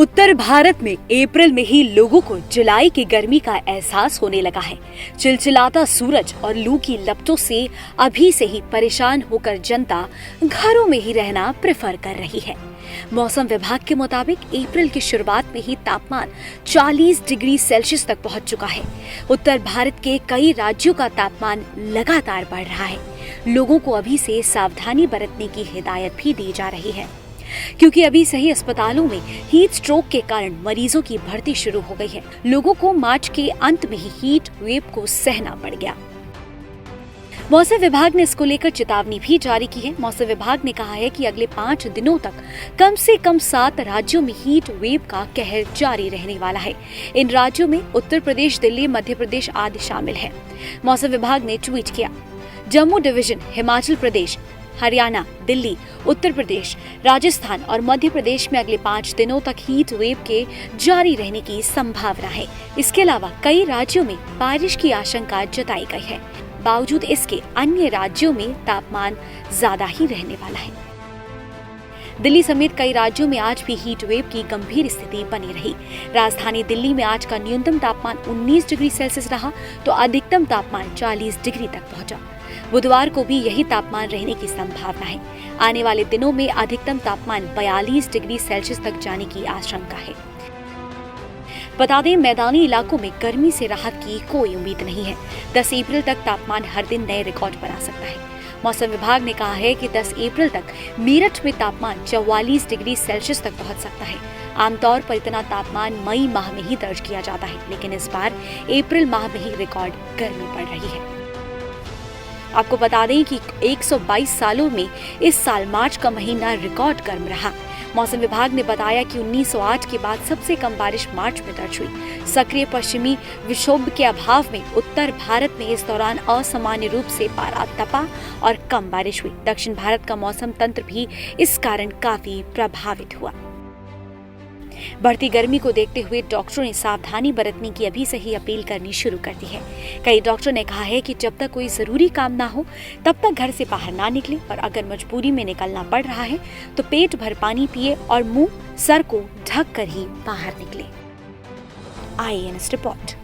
उत्तर भारत में अप्रैल में ही लोगों को जुलाई की गर्मी का एहसास होने लगा है। चिलचिलाता सूरज और लू की लपटों से अभी से ही परेशान होकर जनता घरों में ही रहना प्रेफर कर रही है। मौसम विभाग के मुताबिक अप्रैल की शुरुआत में ही तापमान 40 डिग्री सेल्सियस तक पहुंच चुका है। उत्तर भारत के कई राज्यों का तापमान लगातार बढ़ रहा है। लोगों को अभी से सावधानी बरतने की हिदायत भी दी जा रही है, क्योंकि अभी से ही अस्पतालों में हीट स्ट्रोक के कारण मरीजों की भर्ती शुरू हो गई है। लोगों को मार्च के अंत में ही हीट वेव को सहना पड़ गया। मौसम विभाग ने इसको लेकर चेतावनी भी जारी की है। मौसम विभाग ने कहा है कि अगले 5 दिनों तक कम से कम 7 राज्यों में हीट वेव का कहर जारी रहने वाला है। इन राज्यों में उत्तर प्रदेश, दिल्ली, मध्य प्रदेश आदि शामिल है। मौसम विभाग ने ट्वीट किया, जम्मू डिवीजन, हिमाचल प्रदेश, हरियाणा, दिल्ली, उत्तर प्रदेश, राजस्थान और मध्य प्रदेश में अगले 5 दिनों तक हीट वेव के जारी रहने की संभावना है। इसके अलावा कई राज्यों में बारिश की आशंका जताई गई है। बावजूद इसके अन्य राज्यों में तापमान ज्यादा ही रहने वाला है। दिल्ली समेत कई राज्यों में आज भी हीट वेव की गंभीर स्थिति बनी रही। राजधानी दिल्ली में आज का न्यूनतम तापमान 19 डिग्री सेल्सियस रहा तो अधिकतम तापमान 40 डिग्री तक पहुंचा। बुधवार को भी यही तापमान रहने की संभावना है। आने वाले दिनों में अधिकतम तापमान 42 डिग्री सेल्सियस तक जाने की आशंका है। बता दें, मैदानी इलाकों में गर्मी से राहत की कोई उम्मीद नहीं है। 10 अप्रैल तक तापमान हर दिन नए रिकॉर्ड बना सकता है। मौसम विभाग ने कहा है कि 10 अप्रैल तक मेरठ में तापमान 44 डिग्री सेल्सियस तक पहुंच सकता है। आमतौर पर इतना तापमान मई माह में ही दर्ज किया जाता है, लेकिन इस बार अप्रैल माह में ही रिकॉर्ड गर्मी पड़ रही है। आपको बता दें कि 122 सालों में इस साल मार्च का महीना रिकॉर्ड गर्म रहा। मौसम विभाग ने बताया कि 1908 के बाद सबसे कम बारिश मार्च में दर्ज हुई। सक्रिय पश्चिमी विक्षोभ के अभाव में उत्तर भारत में इस दौरान असामान्य रूप से पारा तपा और कम बारिश हुई। दक्षिण भारत का मौसम तंत्र भी इस कारण काफी प्रभावित हुआ। बढ़ती गर्मी को देखते हुए डॉक्टरों ने सावधानी बरतने की अभी से ही अपील करनी शुरू कर दी है। कई डॉक्टरों ने कहा है कि जब तक कोई जरूरी काम ना हो तब तक घर से बाहर ना निकले, और अगर मजबूरी में निकलना पड़ रहा है तो पेट भर पानी पिए और मुंह, सर को ढक कर ही बाहर निकले। IANS report.